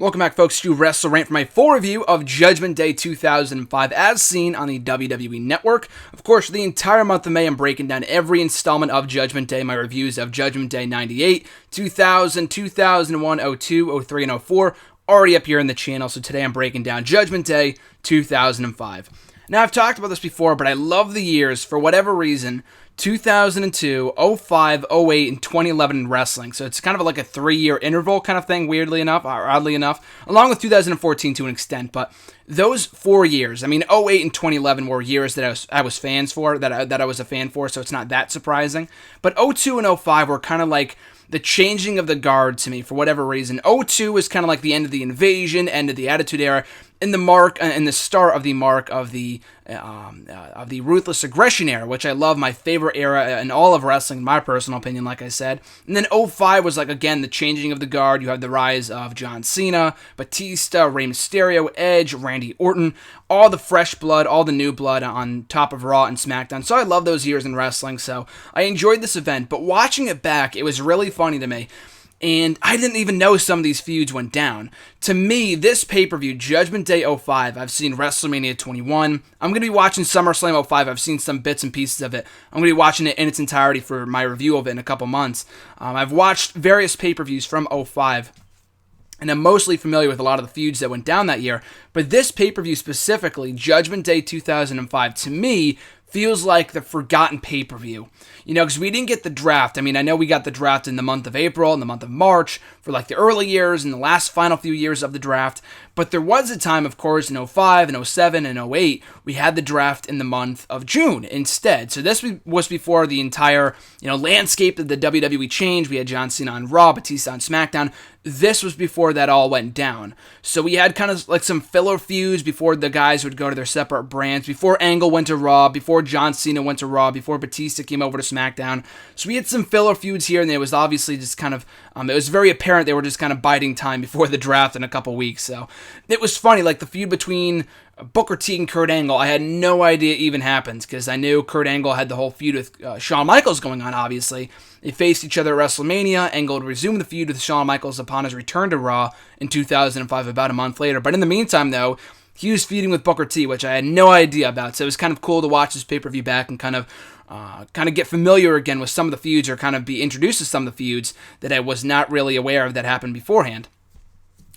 Welcome back, folks, to WrestleRant for my full review of Judgment Day 2005 as seen on the WWE Network. Of course, the entire month of May, I'm breaking down every installment of Judgment Day, my reviews of Judgment Day 98, 2000, 2001, 02, 03, and 04, already up here in the channel, so today I'm breaking down Judgment Day 2005. Now, I've talked about this before, but I love the years, for whatever reason, 2002, 05, 08, and 2011 in wrestling. So it's kind of like a 3-year interval kind of thing, weirdly enough, or oddly enough, along with 2014 to an extent. But those 4 years, I mean, 08 and 2011 were years that I was fans for, that I was a fan for, so it's not that surprising. But 02 and 05 were kind of like the changing of the guard to me for whatever reason. 02 was kind of like the end of the Invasion, end of the Attitude Era, and the start of the Ruthless Aggression Era, which I love, my favorite era in all of wrestling, in my personal opinion, like I said. And then 05 was like, again, the changing of the guard. You have the rise of John Cena, Batista, Rey Mysterio, Edge, Randy Orton, all the fresh blood, all the new blood on top of Raw and SmackDown. So I love those years in wrestling, so I enjoyed this event. But watching it back, it was really funny to me. And I didn't even know some of these feuds went down. To me, this pay-per-view, Judgment Day 05, I've seen WrestleMania 21. I'm going to be watching SummerSlam 05. I've seen some bits and pieces of it. I'm going to be watching it in its entirety for my review of it in a couple months. I've watched various pay-per-views from 05. And I'm mostly familiar with a lot of the feuds that went down that year. But this pay-per-view specifically, Judgment Day 2005, to me, feels like the forgotten pay-per-view. You know, because we didn't get the draft. I mean, I know we got the draft in the month of April and the month of March for like the early years and the last final few years of the draft. But there was a time, of course, in 05 and 07 and 08, we had the draft in the month of June instead. So this was before the entire, landscape of the WWE changed. We had John Cena on Raw, Batista on SmackDown. This was before that all went down. So we had kind of like some filler feuds before the guys would go to their separate brands, before Angle went to Raw, before John Cena went to Raw, before Batista came over to SmackDown. So we had some filler feuds here, and it was obviously just kind of, it was very apparent they were just kind of biding time before the draft in a couple weeks. So it was funny, like the feud between Booker T and Kurt Angle, I had no idea even happened, because I knew Kurt Angle had the whole feud with Shawn Michaels going on, obviously. They faced each other at WrestleMania. Angle would resume the feud with Shawn Michaels upon his return to Raw in 2005, about a month later. But in the meantime, though, he was feuding with Booker T, which I had no idea about. So it was kind of cool to watch this pay-per-view back and kind of get familiar again with some of the feuds, or kind of be introduced to some of the feuds that I was not really aware of that happened beforehand.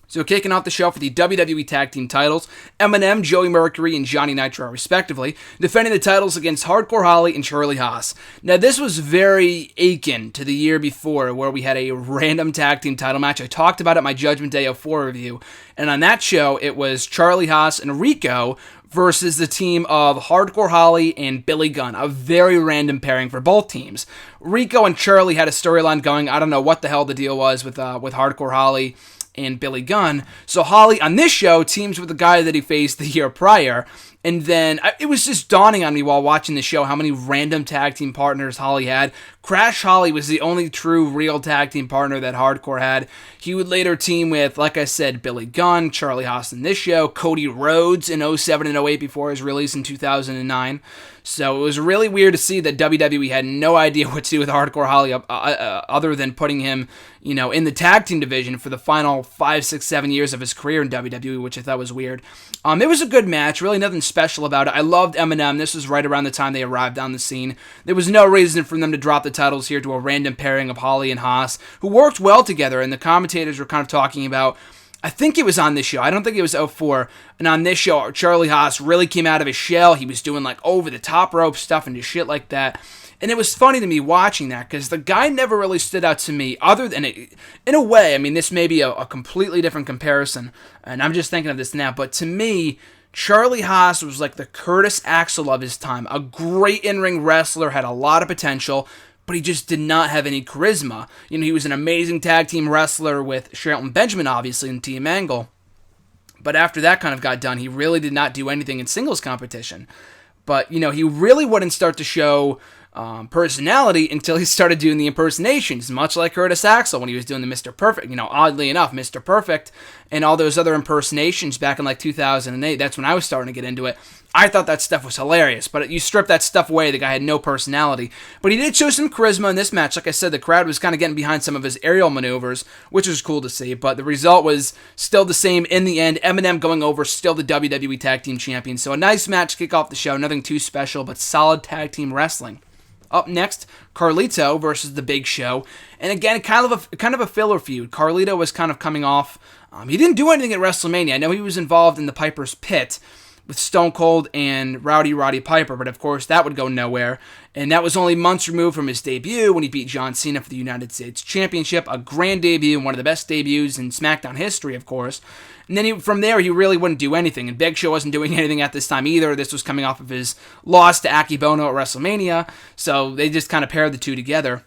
So kicking off the show for the WWE Tag Team titles, Eminem, Joey Mercury, and Johnny Nitro, respectively, defending the titles against Hardcore Holly and Charlie Haas. Now, this was very akin to the year before, where we had a random tag team title match. I talked about it in my Judgment Day 04 review, and on that show, it was Charlie Haas and Rico versus the team of Hardcore Holly and Billy Gunn, a very random pairing for both teams. Rico and Charlie had a storyline going. I don't know what the hell the deal was with Hardcore Holly and Billy Gunn. So Holly on this show teams with the guy that he faced the year prior. And then it was just dawning on me while watching the show how many random tag team partners Holly had. Crash Holly was the only true real tag team partner that Hardcore had. He would later team with, like I said, Billy Gunn, Charlie Haas in this show, Cody Rhodes in 07 and 08 before his release in 2009. So it was really weird to see that WWE had no idea what to do with Hardcore Holly other than putting him, in the tag team division for the final 5, 6, 7 years of his career in WWE, which I thought was weird. It was a good match, really nothing special about it. I loved Eminem. This was right around the time they arrived on the scene. There was no reason for them to drop the titles here to a random pairing of Holly and Haas, who worked well together, and the commentators were kind of talking about, I think it was on this show, I don't think it was 04, and on this show, Charlie Haas really came out of his shell. He was doing like over the top rope stuff and just shit like that. And it was funny to me watching that, because the guy never really stood out to me, other than, in a way, I mean, this may be a completely different comparison, and I'm just thinking of this now, but to me, Charlie Haas was like the Curtis Axel of his time, a great in-ring wrestler, had a lot of potential, but he just did not have any charisma. He was an amazing tag team wrestler with Shelton Benjamin, obviously, and Team Angle. But after that kind of got done, he really did not do anything in singles competition. But, he really wouldn't start to show personality until he started doing the impersonations, much like Curtis Axel when he was doing the Mr. Perfect, oddly enough, Mr. Perfect, and all those other impersonations back in like 2008. That's when I was starting to get into it. I thought that stuff was hilarious, but you strip that stuff away, the guy had no personality. But he did show some charisma in this match. Like I said, the crowd was kind of getting behind some of his aerial maneuvers, which was cool to see, but the result was still the same in the end. Eminem going over, still the WWE Tag Team Champion. So a nice match to kick off the show, nothing too special, but solid tag team wrestling. Up next, Carlito versus The Big Show. And again, kind of a filler feud. Carlito was kind of coming off. He didn't do anything at WrestleMania. I know he was involved in the Piper's Pit with Stone Cold and Roddy Piper, but of course that would go nowhere. And that was only months removed from his debut when he beat John Cena for the United States Championship. A grand debut, one of the best debuts in SmackDown history, of course. And then from there, he really wouldn't do anything. And Big Show wasn't doing anything at this time either. This was coming off of his loss to Akibono at WrestleMania. So they just kind of paired the two together.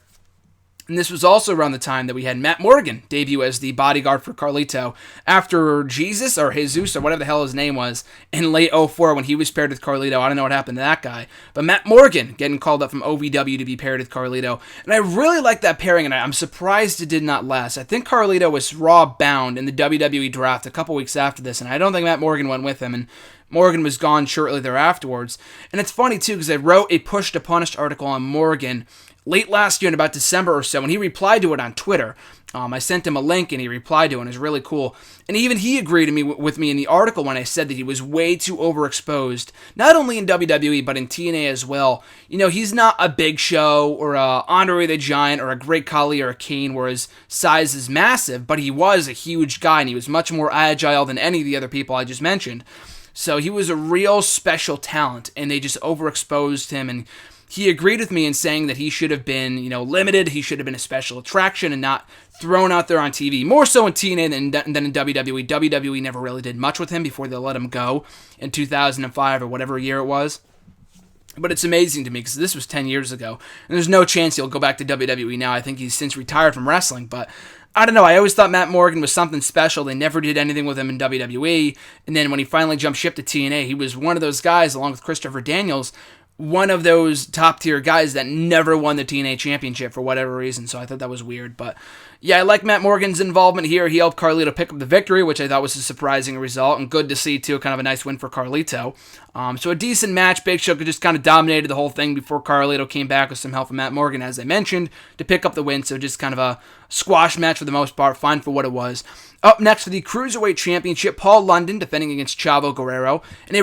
And this was also around the time that we had Matt Morgan debut as the bodyguard for Carlito after Jesus or whatever the hell his name was in late 2004 when he was paired with Carlito. I don't know what happened to that guy. But Matt Morgan getting called up from OVW to be paired with Carlito. And I really like that pairing, and I'm surprised it did not last. I think Carlito was Raw bound in the WWE draft a couple weeks after this, and I don't think Matt Morgan went with him. And Morgan was gone shortly thereafterwards. And it's funny, too, because I wrote a Push to Punish article on Morgan late last year in about December or so, and he replied to it on Twitter. I sent him a link, and he replied to it, and it was really cool. And even he agreed with me in the article when I said that he was way too overexposed, not only in WWE, but in TNA as well. He's not a Big Show, or a Andre the Giant, or a Great Khali, or a Kane, where his size is massive, but he was a huge guy, and he was much more agile than any of the other people I just mentioned. So he was a real special talent, and they just overexposed him, and he agreed with me in saying that he should have been, limited. He should have been a special attraction and not thrown out there on TV. More so in TNA than in WWE. WWE never really did much with him before they let him go in 2005 or whatever year it was. But it's amazing to me because this was 10 years ago. And there's no chance he'll go back to WWE now. I think he's since retired from wrestling. But I don't know. I always thought Matt Morgan was something special. They never did anything with him in WWE. And then when he finally jumped ship to TNA, he was one of those guys, along with Christopher Daniels, one of those top-tier guys that never won the TNA Championship for whatever reason, so I thought that was weird. But yeah, I like Matt Morgan's involvement here. He helped Carlito pick up the victory, which I thought was a surprising result, and good to see, too, kind of a nice win for Carlito. So a decent match. Big Show just kind of dominated the whole thing before Carlito came back with some help from Matt Morgan, as I mentioned, to pick up the win. So just kind of a squash match for the most part, fine for what it was. Up next for the Cruiserweight Championship, Paul London defending against Chavo Guerrero. And a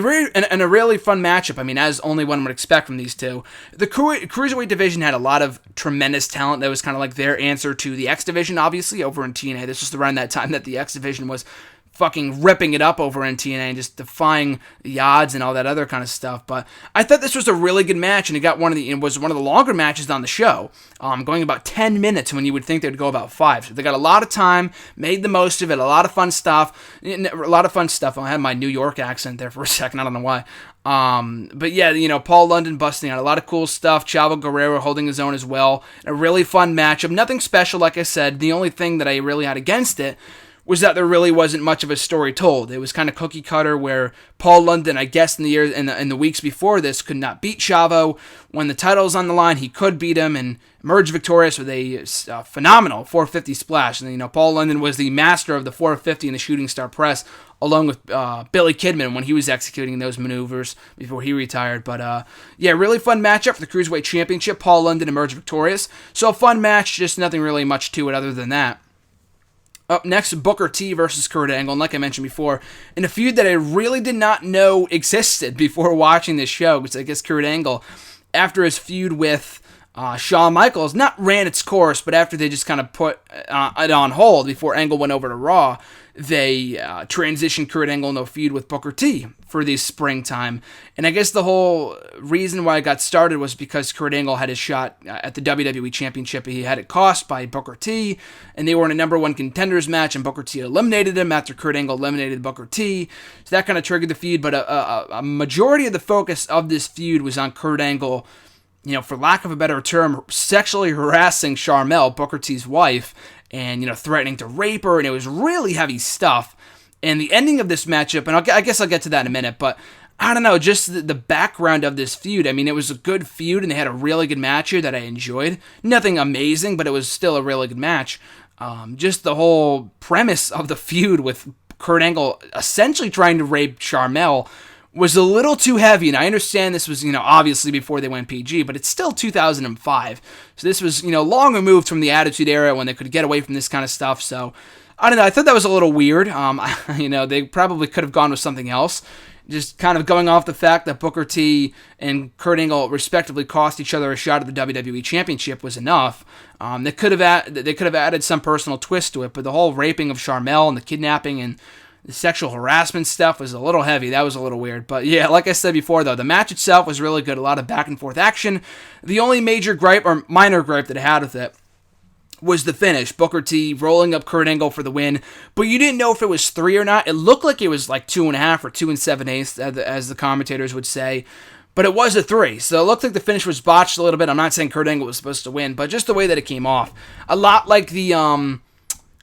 really fun matchup, as only one would expect from these two. The Cruiserweight division had a lot of tremendous talent that was kind of like their answer to the X division, obviously, over in TNA. This was around that time that the X division was fucking ripping it up over in TNA and just defying the odds and all that other kind of stuff. But I thought this was a really good match, and it was one of the longer matches on the show, going about 10 minutes when you would think they'd go about 5. So they got a lot of time, made the most of it, a lot of fun stuff. I had my New York accent there for a second, I don't know why. But yeah, Paul London busting out a lot of cool stuff. Chavo Guerrero holding his own as well. A really fun matchup. Nothing special, like I said. The only thing that I really had against it was that there really wasn't much of a story told. It was kind of cookie cutter where Paul London, I guess in the weeks before this, could not beat Chavo. When the title's on the line, he could beat him and emerge victorious with a phenomenal 450 splash. And Paul London was the master of the 450 in the Shooting Star Press, along with Billy Kidman when he was executing those maneuvers before he retired. But yeah, really fun matchup for the Cruiserweight Championship. Paul London emerged victorious. So a fun match, just nothing really much to it other than that. Up next, Booker T versus Kurt Angle, and like I mentioned before, in a feud that I really did not know existed before watching this show, because I guess Kurt Angle, after his feud with Shawn Michaels, not ran its course, but after they just kind of put it on hold before Angle went over to Raw, they transitioned Kurt Angle into a feud with Booker T for the springtime. And I guess the whole reason why it got started was because Kurt Angle had his shot at the WWE Championship. He had it cost by Booker T, and they were in a number one contenders match, and Booker T eliminated him after Kurt Angle eliminated Booker T. So that kind of triggered the feud, but a majority of the focus of this feud was on Kurt Angle, for lack of a better term, sexually harassing Sharmell, Booker T's wife, and, threatening to rape her, and it was really heavy stuff. And the ending of this matchup, and I guess I'll get to that in a minute, but I don't know, just the background of this feud. I mean, it was a good feud, and they had a really good match here that I enjoyed. Nothing amazing, but it was still a really good match. Just the whole premise of the feud with Kurt Angle essentially trying to rape Sharmell was a little too heavy, and I understand this was, obviously before they went PG, but it's still 2005. So this was, long removed from the Attitude Era when they could get away from this kind of stuff. So, I don't know, I thought that was a little weird. They probably could have gone with something else. Just kind of going off the fact that Booker T and Kurt Angle respectively cost each other a shot at the WWE Championship was enough. They could have added some personal twist to it, but the whole raping of Sharmell and the kidnapping and the sexual harassment stuff was a little heavy. That was a little weird. But yeah, like I said before, though, the match itself was really good. A lot of back and forth action. The only major gripe, or minor gripe, that I had with it was the finish. Booker T rolling up Kurt Angle for the win. But you didn't know if it was 3 or not. It looked like it was like 2.5 or 2 7/8, as the commentators would say. But it was a 3. So it looked like the finish was botched a little bit. I'm not saying Kurt Angle was supposed to win, but just the way that it came off. A lot like the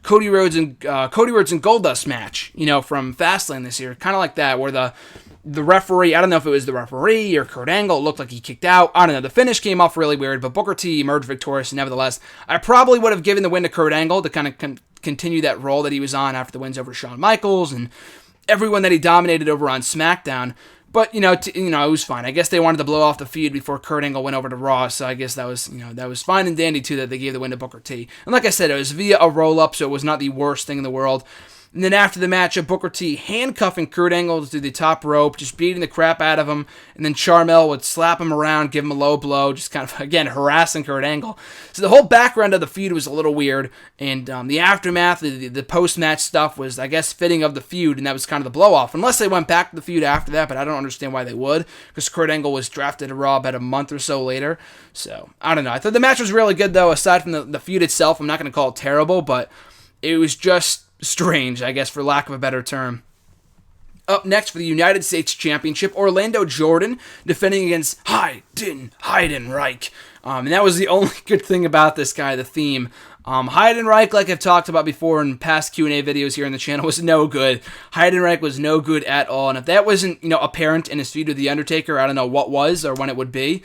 Cody Rhodes and Goldust match, from Fastlane this year. Kind of like that, where the referee, I don't know if it was the referee or Kurt Angle, it looked like he kicked out. I don't know. The finish came off really weird, but Booker T emerged victorious nevertheless. I probably would have given the win to Kurt Angle to kind of continue that role that he was on after the wins over Shawn Michaels and everyone that he dominated over on SmackDown. But, it was fine. I guess they wanted to blow off the feud before Kurt Angle went over to Raw, so I guess that was fine and dandy, too, that they gave the win to Booker T. And like I said, it was via a roll-up, so it was not the worst thing in the world. And then after the matchup, Booker T handcuffing Kurt Angle to the top rope, just beating the crap out of him. And then Sharmell would slap him around, give him a low blow, just kind of, again, harassing Kurt Angle. So the whole background of the feud was a little weird. And the aftermath, the post-match stuff was, I guess, fitting of the feud. And that was kind of the blow-off. Unless they went back to the feud after that, but I don't understand why they would. Because Kurt Angle was drafted to Raw about a month or so later. So, I don't know. I thought the match was really good, though. Aside from the feud itself, I'm not going to call it terrible, but it was just strange, I guess, for lack of a better term. Up next for the United States Championship, Orlando Jordan defending against Heidenreich. And that was the only good thing about this guy, the theme. Heidenreich, like I've talked about before in past Q&A videos here on the channel, was no good. Heidenreich was no good at all. And if that wasn't, apparent in his feud with The Undertaker, I don't know what was or when it would be.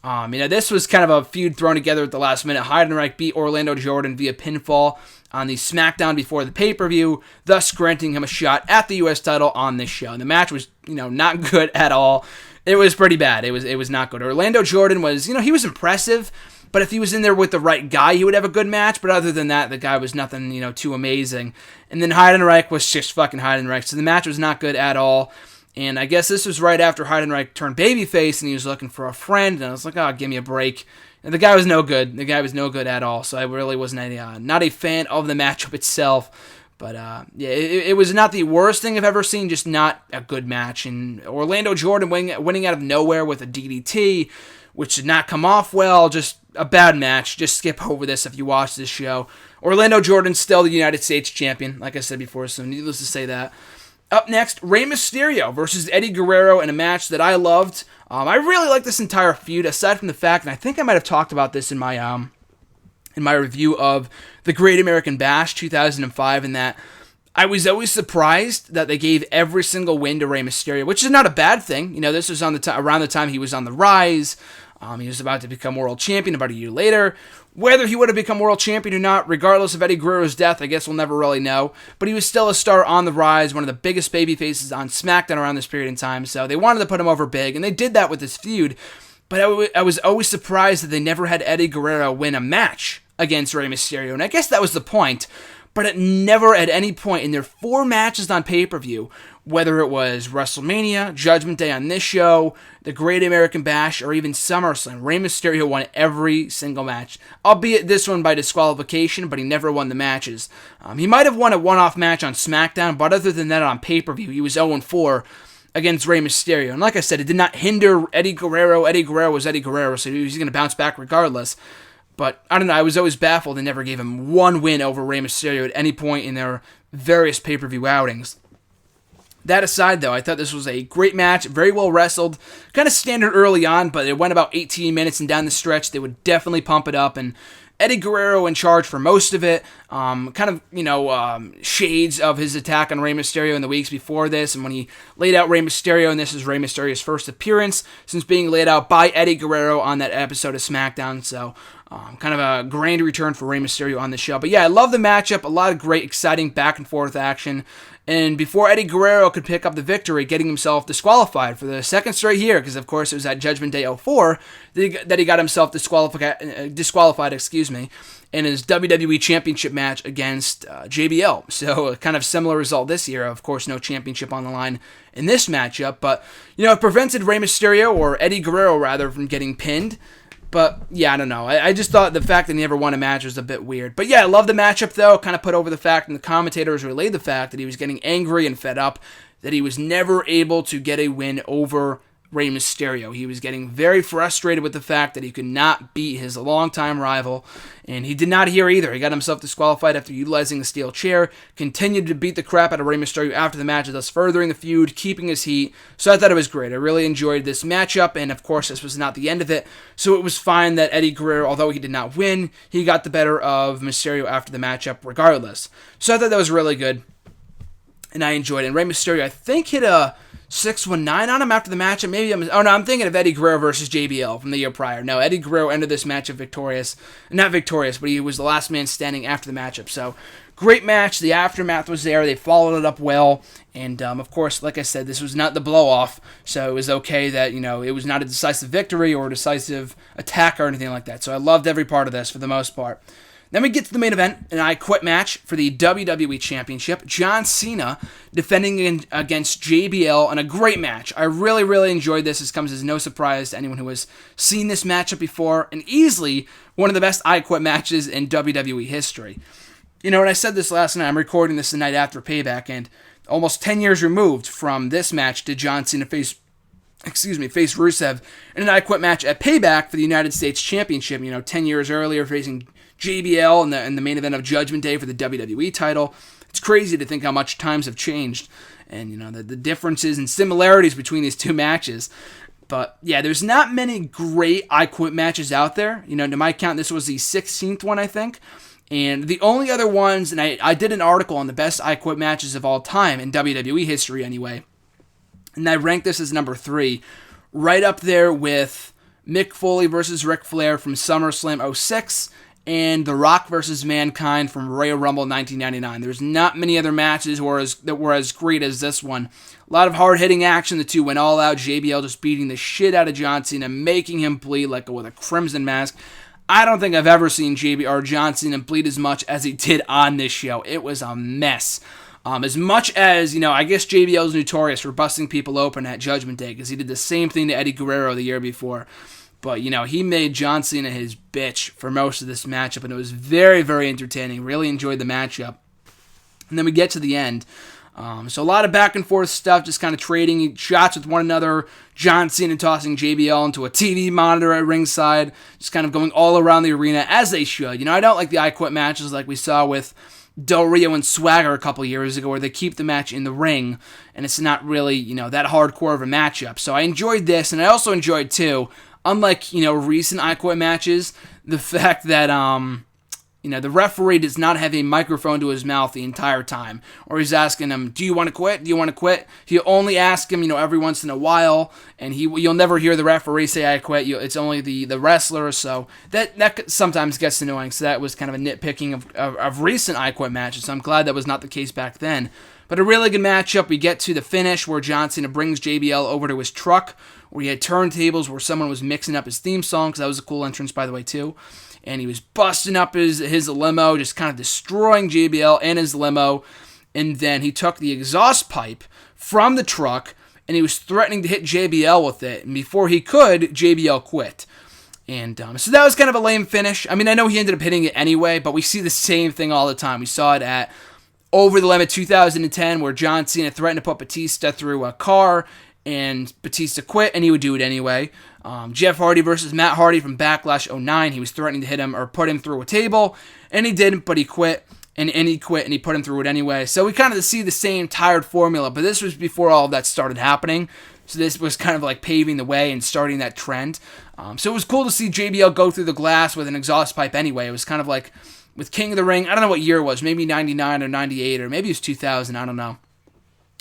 This was kind of a feud thrown together at the last minute. Heidenreich beat Orlando Jordan via pinfall on the SmackDown before the pay-per-view, thus granting him a shot at the U.S. title on this show. And the match was, not good at all. It was pretty bad. It was not good. Orlando Jordan was, he was impressive, but if he was in there with the right guy, he would have a good match. But other than that, the guy was nothing, too amazing. And then Heidenreich was just fucking Heidenreich. So the match was not good at all. And I guess this was right after Heidenreich turned babyface and he was looking for a friend. And I was like, oh, give me a break. And the guy was no good. The guy was no good at all. So I really wasn't not a fan of the matchup itself. But it was not the worst thing I've ever seen, just not a good match. And Orlando Jordan winning out of nowhere with a DDT, which did not come off well. Just a bad match. Just skip over this if you watch this show. Orlando Jordan's still the United States champion, like I said before, so needless to say that. Up next, Rey Mysterio versus Eddie Guerrero in a match that I loved. I really like this entire feud, aside from the fact, and I think I might have talked about this in my review of the Great American Bash 2005, in that I was always surprised that they gave every single win to Rey Mysterio, which is not a bad thing. This was on around the time he was on the rise. He was about to become world champion about a year later. Whether he would have become world champion or not, regardless of Eddie Guerrero's death, I guess we'll never really know. But he was still a star on the rise, one of the biggest babyfaces on SmackDown around this period in time. So they wanted to put him over big, and they did that with this feud. But I was always surprised that they never had Eddie Guerrero win a match against Rey Mysterio. And I guess that was the point. But it never at any point in their 4 matches on pay-per-view, whether it was WrestleMania, Judgment Day on this show, the Great American Bash, or even SummerSlam, Rey Mysterio won every single match. Albeit this one by disqualification, but he never won the matches. He might have won a one-off match on SmackDown, but other than that on pay-per-view, he was 0-4 against Rey Mysterio. And like I said, it did not hinder Eddie Guerrero. Eddie Guerrero was Eddie Guerrero, so he was going to bounce back regardless. But, I don't know, I was always baffled they never gave him one win over Rey Mysterio at any point in their various pay-per-view outings. That aside, though, I thought this was a great match, very well wrestled, kind of standard early on, but it went about 18 minutes, and down the stretch, they would definitely pump it up, and Eddie Guerrero in charge for most of it. Shades of his attack on Rey Mysterio in the weeks before this, and when he laid out Rey Mysterio, and this is Rey Mysterio's first appearance since being laid out by Eddie Guerrero on that episode of SmackDown. So kind of a grand return for Rey Mysterio on the show. But yeah, I love the matchup. A lot of great, exciting back and forth action. And before Eddie Guerrero could pick up the victory, getting himself disqualified for the second straight year, because of course it was at Judgment Day 04 that he got himself disqualified, in his WWE Championship match against JBL. So a kind of similar result this year. Of course, no championship on the line in this matchup, but it prevented Rey Mysterio, or Eddie Guerrero rather, from getting pinned. But, yeah, I don't know. I just thought the fact that he never won a match was a bit weird. But, yeah, I love the matchup, though. Kind of put over the fact, and the commentators relayed the fact that he was getting angry and fed up, that he was never able to get a win over Rey Mysterio. He was getting very frustrated with the fact that he could not beat his longtime rival, and he did not here either. He got himself disqualified after utilizing the steel chair, continued to beat the crap out of Rey Mysterio after the match, thus furthering the feud, keeping his heat. So I thought it was great. I really enjoyed this matchup, and of course this was not the end of it, so it was fine that Eddie Guerrero, although he did not win, he got the better of Mysterio after the matchup regardless. So I thought that was really good, and I enjoyed it. And Rey Mysterio, I think, hit a 619 on him after the match. I'm thinking of Eddie Guerrero versus JBL from the year prior. No, Eddie Guerrero ended this matchup not victorious, but he was the last man standing after the matchup. So, great match. The aftermath was there. They followed it up well. And, of course, like I said, this was not the blow-off, so it was okay that, it was not a decisive victory or a decisive attack or anything like that. So I loved every part of this for the most part. Then we get to the main event, an I Quit match for the WWE Championship. John Cena defending against JBL in a great match. I really, really enjoyed this. This comes as no surprise to anyone who has seen this matchup before, and easily one of the best I Quit matches in WWE history. And I said this last night. I'm recording this the night after Payback, and almost 10 years removed from this match did John Cena face Rusev in an I Quit match at Payback for the United States Championship. 10 years earlier, facing JBL in the main event of Judgment Day for the WWE title. It's crazy to think how much times have changed, and the differences and similarities between these two matches. But yeah, there's not many great I Quit matches out there. To my count, this was the 16th one, I think. And the only other ones, and I did an article on the best I Quit matches of all time in WWE history anyway, and I ranked this as number 3, right up there with Mick Foley versus Ric Flair from SummerSlam 06, and The Rock versus Mankind from Royal Rumble 1999. There's not many other matches that were as great as this one. A lot of hard-hitting action. The two went all out. JBL just beating the shit out of John Cena, making him bleed with a crimson mask. I don't think I've ever seen John Cena bleed as much as he did on this show. It was a mess. As much as, I guess JBL is notorious for busting people open at Judgment Day, because he did the same thing to Eddie Guerrero the year before. But, he made John Cena his bitch for most of this matchup, and it was very, very entertaining. Really enjoyed the matchup. And then we get to the end. So a lot of back and forth stuff, just kind of trading shots with one another. John Cena tossing JBL into a TV monitor at ringside, just kind of going all around the arena, as they should. I don't like the I Quit matches like we saw with Del Rio and Swagger a couple years ago, where they keep the match in the ring, and it's not really, that hardcore of a matchup. So I enjoyed this, and I also enjoyed, too, unlike, recent I Quit matches, the fact that, the referee does not have a microphone to his mouth the entire time, or he's asking him, do you want to quit? Do you want to quit? He'll only ask him, every once in a while, and you'll never hear the referee say, I quit. It's only the wrestler, so that sometimes gets annoying. So that was kind of a nitpicking of recent I Quit matches, so I'm glad that was not the case back then. But a really good matchup. We get to the finish where John Cena brings JBL over to his truck, where he had turntables where someone was mixing up his theme song, because that was a cool entrance, by the way, too. And he was busting up his limo, just kind of destroying JBL and his limo. And then he took the exhaust pipe from the truck, and he was threatening to hit JBL with it. And before he could, JBL quit. And so that was kind of a lame finish. I mean, I know he ended up hitting it anyway, but we see the same thing all the time. We saw it at Over the Limit 2010, where John Cena threatened to put Batista through a car, and Batista quit, and he would do it anyway. Jeff Hardy versus Matt Hardy from Backlash 09. He was threatening to hit him or put him through a table, and he didn't, but he quit, and he quit, and he put him through it anyway. So we kind of see the same tired formula, but this was before all of that started happening. So this was kind of like paving the way and starting that trend. So it was cool to see JBL go through the glass with an exhaust pipe anyway. It was kind of like with King of the Ring, I don't know what year it was, maybe 99 or 98 or maybe it was 2000, I don't know,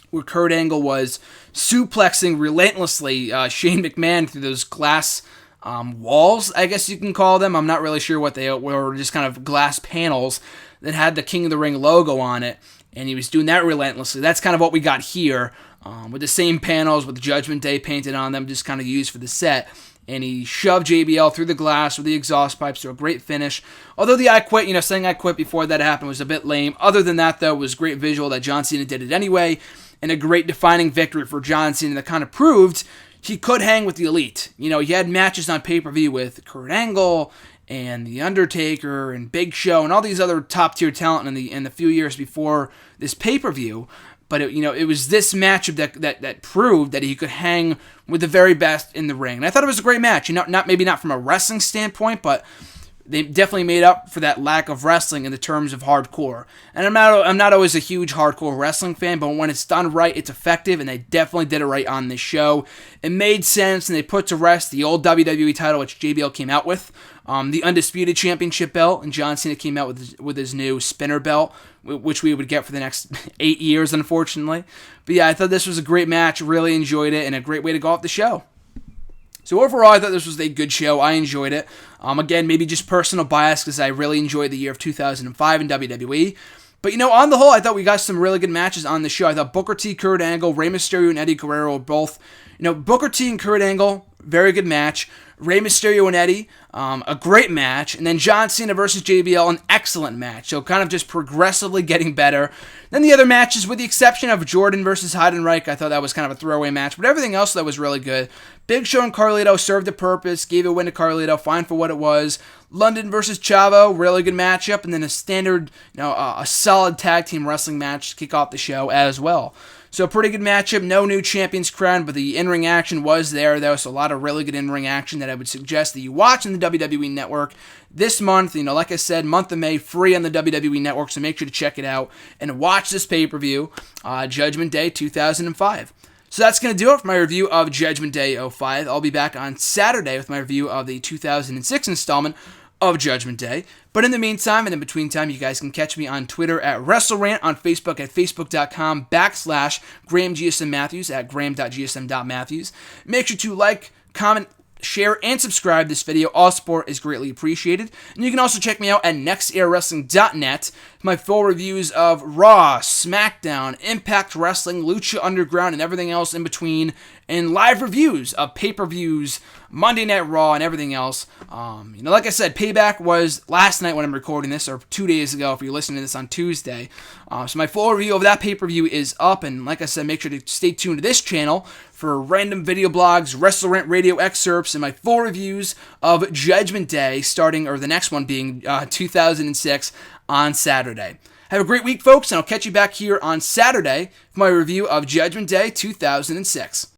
where Kurt Angle was suplexing relentlessly Shane McMahon through those glass walls, I guess you can call them. I'm not really sure what they were, just kind of glass panels that had the King of the Ring logo on it, and he was doing that relentlessly. That's kind of what we got here, with the same panels with Judgment Day painted on them, just kind of used for the set. And he shoved JBL through the glass with the exhaust pipes to a great finish. Although the I Quit, saying I quit before that happened was a bit lame. Other than that, though, it was great visual that John Cena did it anyway, and a great defining victory for John Cena that kind of proved he could hang with the Elite. He had matches on pay-per-view with Kurt Angle and The Undertaker and Big Show and all these other top-tier talent in the few years before this pay-per-view. But it was this matchup that proved that he could hang with the very best in the ring. And I thought it was a great match. Not from a wrestling standpoint, but they definitely made up for that lack of wrestling in the terms of hardcore. And I'm not always a huge hardcore wrestling fan, but when it's done right, it's effective, and they definitely did it right on this show. It made sense, and they put to rest the old WWE title, which JBL came out with, the Undisputed Championship belt, and John Cena came out with his new spinner belt, which we would get for the next 8 years, unfortunately. But yeah, I thought this was a great match, really enjoyed it, and a great way to go off the show. So overall, I thought this was a good show. I enjoyed it. Again, maybe just personal bias because I really enjoyed the year of 2005 in WWE. But, on the whole, I thought we got some really good matches on the show. I thought Booker T, Kurt Angle, Rey Mysterio, and Eddie Guerrero were both, Booker T and Kurt Angle, very good match. Rey Mysterio and Eddie, a great match. And then John Cena versus JBL, an excellent match. So kind of just progressively getting better. Then the other matches, with the exception of Jordan versus Heidenreich, I thought that was kind of a throwaway match. But everything else that was really good. Big Show and Carlito served a purpose, gave a win to Carlito, fine for what it was. London versus Chavo, really good matchup. And then a standard, a solid tag team wrestling match to kick off the show as well. So a pretty good matchup, no new champions crowned, but the in-ring action was there. There was a lot of really good in-ring action that I would suggest that you watch on the WWE Network this month. Like I said, month of May, free on the WWE Network, so make sure to check it out and watch this pay-per-view, Judgment Day 2005. So that's going to do it for my review of Judgment Day 05. I'll be back on Saturday with my review of the 2006 installment of Judgment Day. But in the meantime and in between time, you guys can catch me on Twitter at WrestleRant, on Facebook at facebook.com/GrahamGSMMatthews at graham.gsm.matthews. Make sure to like, comment, share, and subscribe this video. All support is greatly appreciated. And you can also check me out at nextairawrestling.net for my full reviews of Raw, SmackDown, Impact Wrestling, Lucha Underground, and everything else in between, and live reviews of pay-per-views, Monday Night Raw, and everything else. Like I said, Payback was last night when I'm recording this, or 2 days ago if you're listening to this on Tuesday. So my full review of that pay-per-view is up, and like I said, make sure to stay tuned to this channel for random video blogs, WrestleRant radio excerpts, and my full reviews of Judgment Day, the next one being 2006 on Saturday. Have a great week, folks, and I'll catch you back here on Saturday for my review of Judgment Day 2006.